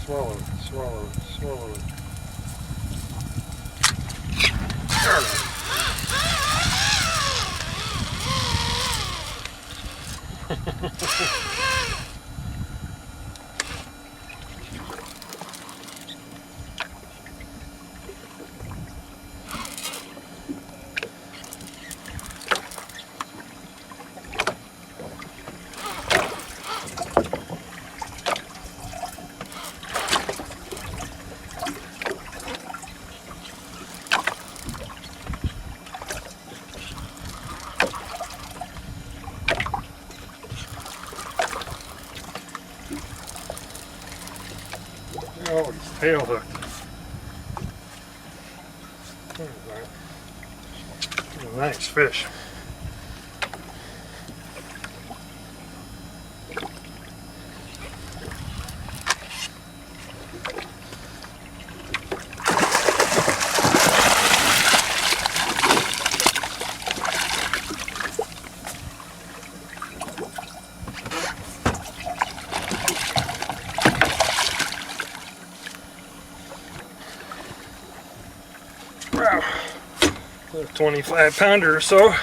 Swallow it, swallow it, swallow it. Oh, he's tail hooked. There's a nice fish. Wow, a 25 pounder or so.